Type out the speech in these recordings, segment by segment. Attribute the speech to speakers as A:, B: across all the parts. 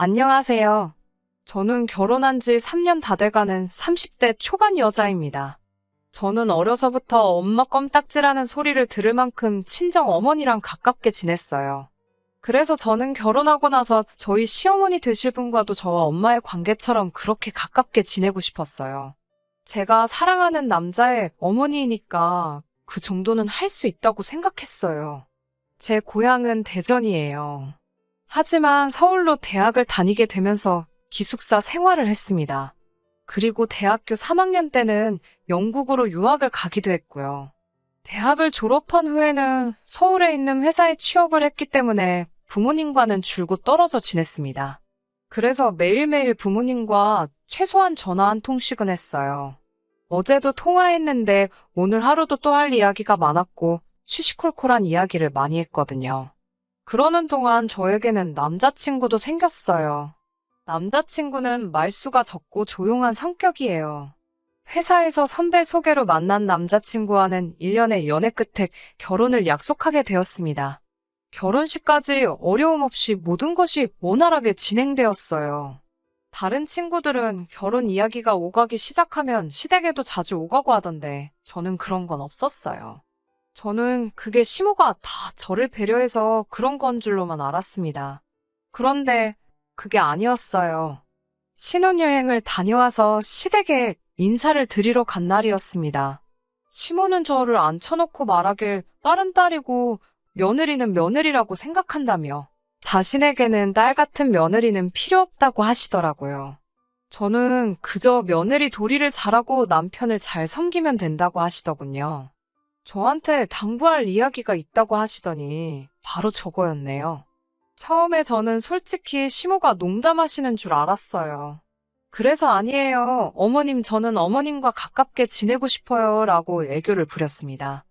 A: 안녕하세요. 저는 결혼한 지 3년 다 돼가는 30대 초반 여자입니다. 저는 어려서부터 엄마 껌딱지라는 소리를 들을 만큼 친정 어머니랑 가깝게 지냈어요. 그래서 저는 결혼하고 나서 저희 시어머니 되실 분과도 저와 엄마의 관계처럼 그렇게 가깝게 지내고 싶었어요. 제가 사랑하는 남자의 어머니이니까 그 정도는 할 수 있다고 생각했어요. 제 고향은 대전이에요. 하지만 서울로 대학을 다니게 되면서 기숙사 생활을 했습니다. 그리고 대학교 3학년 때는 영국으로 유학을 가기도 했고요. 대학을 졸업한 후에는 서울에 있는 회사에 취업을 했기 때문에 부모님과는 줄곧 떨어져 지냈습니다. 그래서 매일매일 부모님과 최소한 전화 한 통씩은 했어요. 어제도 통화했는데 오늘 하루도 또 할 이야기가 많았고 시시콜콜한 이야기를 많이 했거든요. 그러는 동안 저에게는 남자친구도 생겼어요. 남자친구는 말수가 적고 조용한 성격이에요. 회사에서 선배 소개로 만난 남자친구와는 1년의 연애 끝에 결혼을 약속하게 되었습니다. 결혼식까지 어려움 없이 모든 것이 원활하게 진행되었어요. 다른 친구들은 결혼 이야기가 오가기 시작하면 시댁에도 자주 오가고 하던데 저는 그런 건 없었어요. 저는 그게 시모가 다 저를 배려해서 그런 건 줄로만 알았습니다. 그런데 그게 아니었어요. 신혼여행을 다녀와서 시댁에 인사를 드리러 간 날이었습니다. 시모는 저를 앉혀놓고 말하길 딸은 딸이고 며느리는 며느리라고 생각한다며 자신에게는 딸 같은 며느리는 필요 없다고 하시더라고요. 저는 그저 며느리 도리를 잘하고 남편을 잘 섬기면 된다고 하시더군요. 저한테 당부할 이야기가 있다고 하시더니 바로 저거였네요. 처음에 저는 솔직히 시모가 농담하시는 줄 알았어요. 그래서 아니에요. 어머님, 저는 어머님과 가깝게 지내고 싶어요. 라고 애교를 부렸습니다.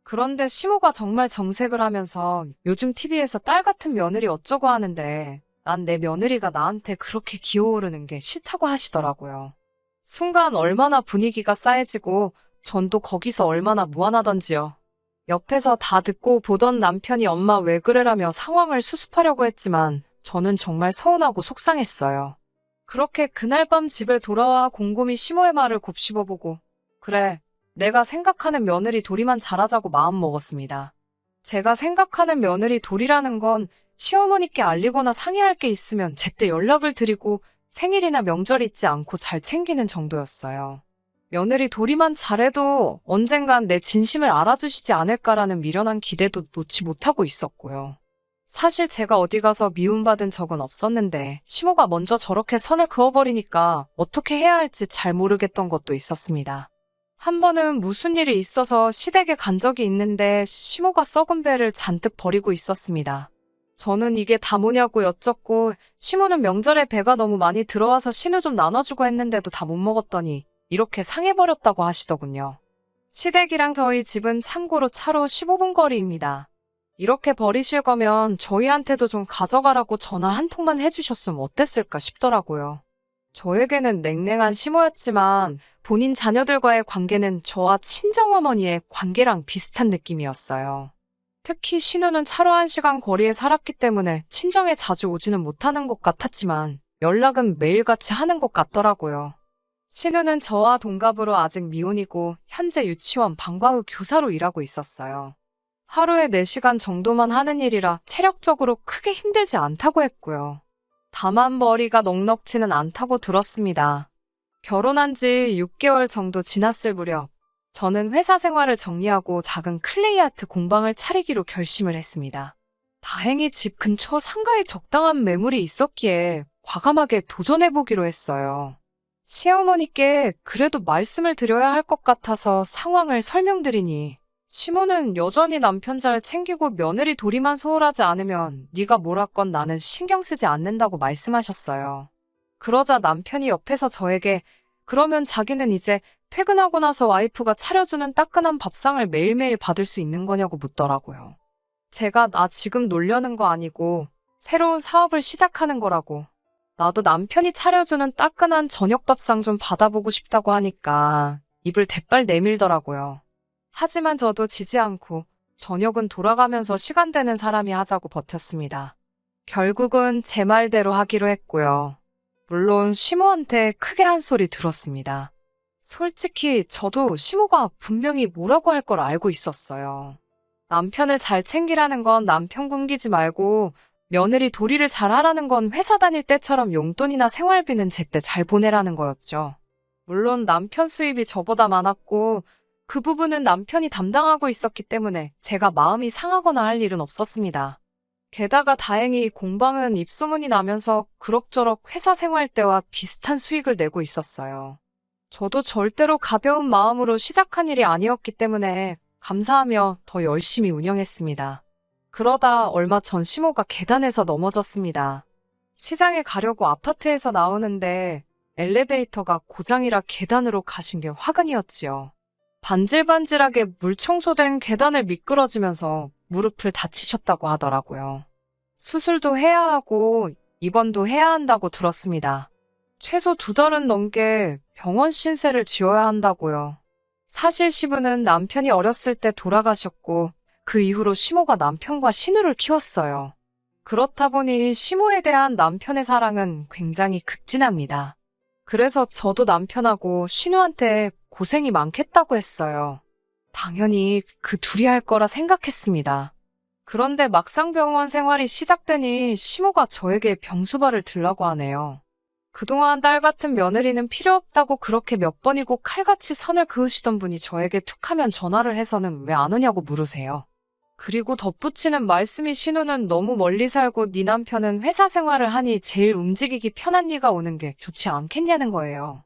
A: 그런데 시모가 정말 정색을 하면서 요즘 TV에서 딸 같은 며느리 어쩌고 하는데 난 내 며느리가 나한테 그렇게 기어오르는 게 싫다고 하시더라고요. 순간 얼마나 분위기가 싸해지고 전 또 거기서 얼마나 무안하던지요. 옆에서 다 듣고 보던 남편이 엄마 왜 그래라며 상황을 수습하려고 했지만 저는 정말 서운하고 속상했어요. 그렇게 그날 밤 집에 돌아와 곰곰이 시모의 말을 곱씹어보고 그래, 내가 생각하는 며느리 도리만 잘하자고 마음먹었습니다. 제가 생각하는 며느리 도리라는 건 시어머니께 알리거나 상의할 게 있으면 제때 연락을 드리고 생일이나 명절 잊지 않고 잘 챙기는 정도였어요. 며느리 도리만 잘해도 언젠간 내 진심을 알아주시지 않을까라는 미련한 기대도 놓지 못하고 있었고요. 사실 제가 어디 가서 미움받은 적은 없었는데 시모가 먼저 저렇게 선을 그어버리니까 어떻게 해야 할지 잘 모르겠던 것도 있었습니다. 한 번은 무슨 일이 있어서 시댁에 간 적이 있는데 시모가 썩은 배를 잔뜩 버리고 있었습니다. 저는 이게 다 뭐냐고 여쭙고 시모는 명절에 배가 너무 많이 들어와서 신우 좀 나눠주고 했는데도 다 못 먹었더니 이렇게 상해버렸다고 하시더군요. 시댁이랑 저희 집은 참고로 차로 15분 거리입니다. 이렇게 버리실 거면 저희한테도 좀 가져가라고 전화 한 통만 해주셨으면 어땠을까 싶더라고요. 저에게는 냉랭한 시모였지만 본인 자녀들과의 관계는 저와 친정어머니의 관계랑 비슷한 느낌이었어요. 특히 신우는 차로 1시간 거리에 살았기 때문에 친정에 자주 오지는 못하는 것 같았지만 연락은 매일같이 하는 것 같더라고요. 신우는 저와 동갑으로 아직 미혼이고 현재 유치원 방과후 교사로 일하고 있었어요. 하루에 4시간 정도만 하는 일이라 체력적으로 크게 힘들지 않다고 했고요. 다만 머리가 넉넉지는 않다고 들었습니다. 결혼한 지 6개월 정도 지났을 무렵 저는 회사 생활을 정리하고 작은 클레이 아트 공방을 차리기로 결심을 했습니다. 다행히 집 근처 상가에 적당한 매물이 있었기에 과감하게 도전해보기로 했어요. 시어머니께 그래도 말씀을 드려야 할 것 같아서 상황을 설명드리니 시모는 여전히 남편 잘 챙기고 며느리 도리만 소홀하지 않으면 네가 뭘 하건 나는 신경 쓰지 않는다고 말씀하셨어요. 그러자 남편이 옆에서 저에게 그러면 자기는 이제 퇴근하고 나서 와이프가 차려주는 따끈한 밥상을 매일매일 받을 수 있는 거냐고 묻더라고요. 제가 나 지금 놀려는 거 아니고 새로운 사업을 시작하는 거라고. 나도 남편이 차려주는 따끈한 저녁밥상 좀 받아보고 싶다고 하니까 입을 대빨 내밀더라고요. 하지만 저도 지지 않고 저녁은 돌아가면서 시간 되는 사람이 하자고 버텼습니다. 결국은 제 말대로 하기로 했고요. 물론 시모한테 크게 한 소리 들었습니다. 솔직히 저도 시모가 분명히 뭐라고 할 걸 알고 있었어요. 남편을 잘 챙기라는 건 남편 굶기지 말고 며느리 도리를 잘 하라는 건 회사 다닐 때처럼 용돈이나 생활비는 제때 잘 보내라는 거였죠. 물론 남편 수입이 저보다 많았고 그 부분은 남편이 담당하고 있었기 때문에 제가 마음이 상하거나 할 일은 없었습니다. 게다가 다행히 공방은 입소문이 나면서 그럭저럭 회사 생활 때와 비슷한 수익을 내고 있었어요. 저도 절대로 가벼운 마음으로 시작한 일이 아니었기 때문에 감사하며 더 열심히 운영했습니다. 그러다 얼마 전 시모가 계단에서 넘어졌습니다. 시장에 가려고 아파트에서 나오는데 엘리베이터가 고장이라 계단으로 가신 게 화근이었지요. 반질반질하게 물 청소된 계단을 미끄러지면서 무릎을 다치셨다고 하더라고요. 수술도 해야 하고 입원도 해야 한다고 들었습니다. 최소 2달은 넘게 병원 신세를 지어야 한다고요. 사실 시부는 남편이 어렸을 때 돌아가셨고 그 이후로 시모가 남편과 신우를 키웠어요. 그렇다 보니 시모에 대한 남편의 사랑은 굉장히 극진합니다. 그래서 저도 남편하고 신우한테 고생이 많겠다고 했어요. 당연히 그 둘이 할 거라 생각했습니다. 그런데 막상 병원 생활이 시작되니 시모가 저에게 병수발을 들라고 하네요. 그동안 딸 같은 며느리는 필요 없다고 그렇게 몇 번이고 칼같이 선을 그으시던 분이 저에게 툭하면 전화를 해서는 왜 안 오냐고 물으세요. 그리고 덧붙이는 말씀이 신우는 너무 멀리 살고 네 남편은 회사 생활을 하니 제일 움직이기 편한 네가 오는 게 좋지 않겠냐는 거예요.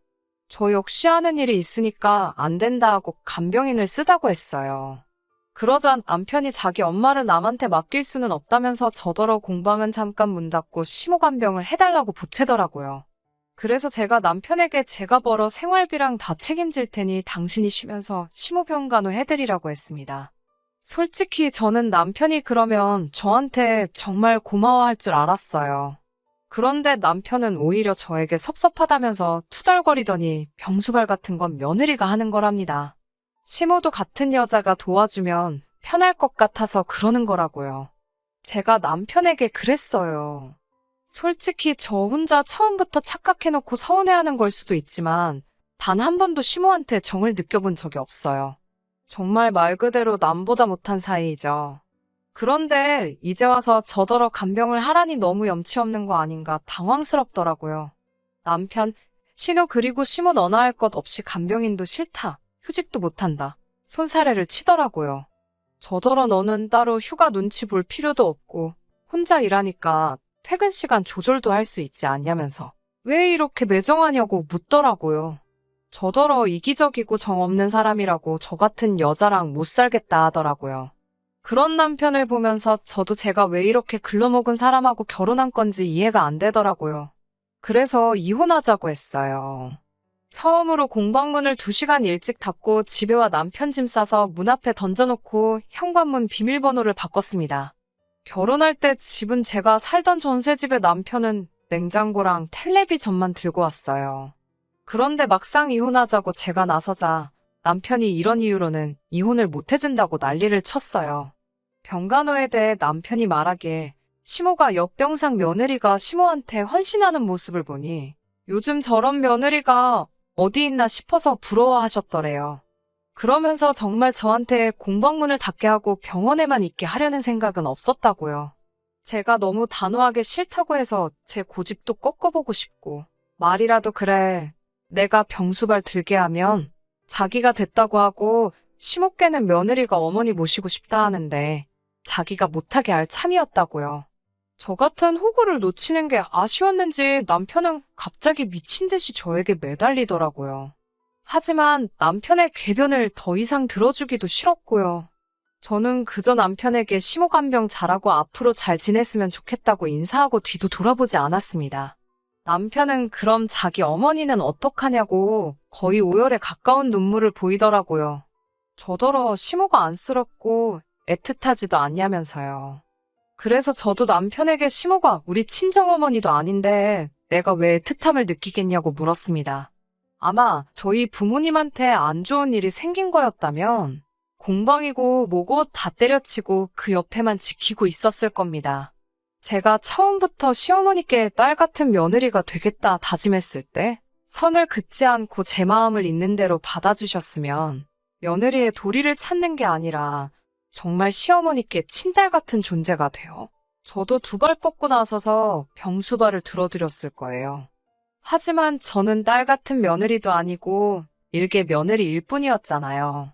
A: 저 역시 하는 일이 있으니까 안 된다 하고 간병인을 쓰자고 했어요. 그러자 남편이 자기 엄마를 남한테 맡길 수는 없다면서 저더러 공방은 잠깐 문 닫고 시모 간병을 해달라고 보채더라고요. 그래서 제가 남편에게 제가 벌어 생활비랑 다 책임질 테니 당신이 쉬면서 시모 병간호 해드리라고 했습니다. 솔직히 저는 남편이 그러면 저한테 정말 고마워할 줄 알았어요. 그런데 남편은 오히려 저에게 섭섭하다면서 투덜거리더니 병수발 같은 건 며느리가 하는 거랍니다. 시모도 같은 여자가 도와주면 편할 것 같아서 그러는 거라고요. 제가 남편에게 그랬어요. 솔직히 저 혼자 처음부터 착각해놓고 서운해하는 걸 수도 있지만 단 한 번도 시모한테 정을 느껴본 적이 없어요. 정말 말 그대로 남보다 못한 사이이죠. 그런데 이제 와서 저더러 간병을 하라니 너무 염치 없는 거 아닌가 당황스럽더라고요. 남편, 신우 그리고 시모 너나 할 것 없이 간병인도 싫다. 휴직도 못한다. 손사래를 치더라고요. 저더러 너는 따로 휴가 눈치 볼 필요도 없고 혼자 일하니까 퇴근 시간 조절도 할 수 있지 않냐면서 왜 이렇게 매정하냐고 묻더라고요. 저더러 이기적이고 정 없는 사람이라고 저 같은 여자랑 못 살겠다 하더라고요. 그런 남편을 보면서 저도 제가 왜 이렇게 글러먹은 사람하고 결혼한 건지 이해가 안 되더라고요. 그래서 이혼하자고 했어요. 처음으로 공방문을 2시간 일찍 닫고 집에 와 남편 짐 싸서 문 앞에 던져놓고 현관문 비밀번호를 바꿨습니다. 결혼할 때 집은 제가 살던 전세집에 남편은 냉장고랑 텔레비전만 들고 왔어요. 그런데 막상 이혼하자고 제가 나서자 남편이 이런 이유로는 이혼을 못 해준다고 난리를 쳤어요. 병간호에 대해 남편이 말하길 시모가 옆병상 며느리가 시모한테 헌신하는 모습을 보니 요즘 저런 며느리가 어디 있나 싶어서 부러워하셨더래요. 그러면서 정말 저한테 공방문을 닫게 하고 병원에만 있게 하려는 생각은 없었다고요. 제가 너무 단호하게 싫다고 해서 제 고집도 꺾어보고 싶고 말이라도 그래 내가 병수발 들게 하면 자기가 됐다고 하고 시모께는 며느리가 어머니 모시고 싶다 하는데 자기가 못하게 할 참이었다고요. 저 같은 호구를 놓치는 게 아쉬웠는지 남편은 갑자기 미친 듯이 저에게 매달리더라고요. 하지만 남편의 궤변을 더 이상 들어주기도 싫었고요. 저는 그저 남편에게 시모 간병 잘하고 앞으로 잘 지냈으면 좋겠다고 인사하고 뒤도 돌아보지 않았습니다. 남편은 그럼 자기 어머니는 어떡하냐고 거의 오열에 가까운 눈물을 보이더라고요. 저더러 시모가 안쓰럽고 애틋하지도 않냐면서요. 그래서 저도 남편에게 시모가 우리 친정어머니도 아닌데 내가 왜 애틋함을 느끼겠냐고 물었습니다. 아마 저희 부모님한테 안 좋은 일이 생긴 거였다면 공방이고 뭐고 다 때려치고 그 옆에만 지키고 있었을 겁니다. 제가 처음부터 시어머니께 딸 같은 며느리가 되겠다 다짐했을 때 선을 긋지 않고 제 마음을 있는 대로 받아주셨으면 며느리의 도리를 찾는 게 아니라 정말 시어머니께 친딸 같은 존재가 돼요. 저도 두 발 뻗고 나서서 병수발을 들어드렸을 거예요. 하지만 저는 딸 같은 며느리도 아니고 일개 며느리일 뿐이었잖아요.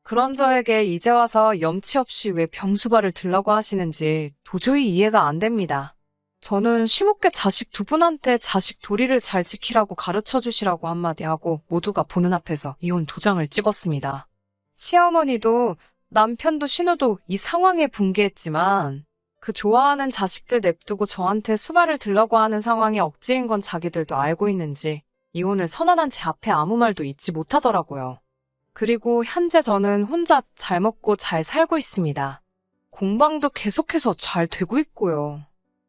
A: 그런 저에게 이제 와서 염치 없이 왜 병수발을 들라고 하시는지 도저히 이해가 안 됩니다. 저는 쉼없게 자식 두 분한테 자식 도리를 잘 지키라고 가르쳐 주시라고 한마디 하고 모두가 보는 앞에서 이혼 도장을 찍었습니다. 시어머니도 남편도 신우도 이 상황에 분개했지만 그 좋아하는 자식들 냅두고 저한테 수발을 들라고 하는 상황이 억지인 건 자기들도 알고 있는지 이혼을 선언한 제 앞에 아무 말도 잊지 못하더라고요. 그리고 현재 저는 혼자 잘 먹고 잘 살고 있습니다. 공방도 계속해서 잘 되고 있고요.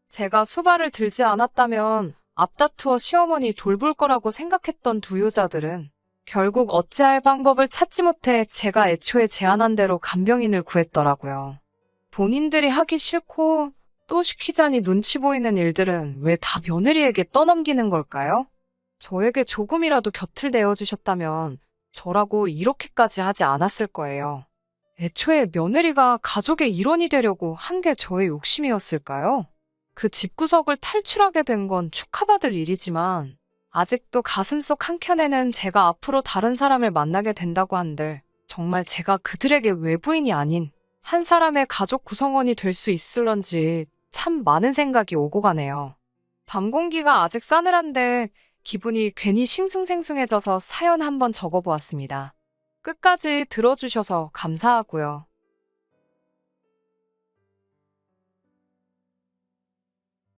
A: 제가 수발을 들지 않았다면 앞다투어 시어머니 돌볼 거라고 생각했던 두 여자들은 결국 어찌할 방법을 찾지 못해 제가 애초에 제안한 대로 간병인을 구했더라고요. 본인들이 하기 싫고 또 시키자니 눈치 보이는 일들은 왜 다 며느리에게 떠넘기는 걸까요? 저에게 조금이라도 곁을 내어주셨다면 저라고 이렇게까지 하지 않았을 거예요. 애초에 며느리가 가족의 일원이 되려고 한 게 저의 욕심이었을까요? 그 집구석을 탈출하게 된 건 축하받을 일이지만 아직도 가슴속 한켠에는 제가 앞으로 다른 사람을 만나게 된다고 한들 정말 제가 그들에게 외부인이 아닌 한 사람의 가족 구성원이 될 수 있을런지 참 많은 생각이 오고 가네요. 밤 공기가 아직 싸늘한데 기분이 괜히 싱숭생숭해져서 사연 한번 적어보았습니다. 끝까지 들어주셔서 감사하고요.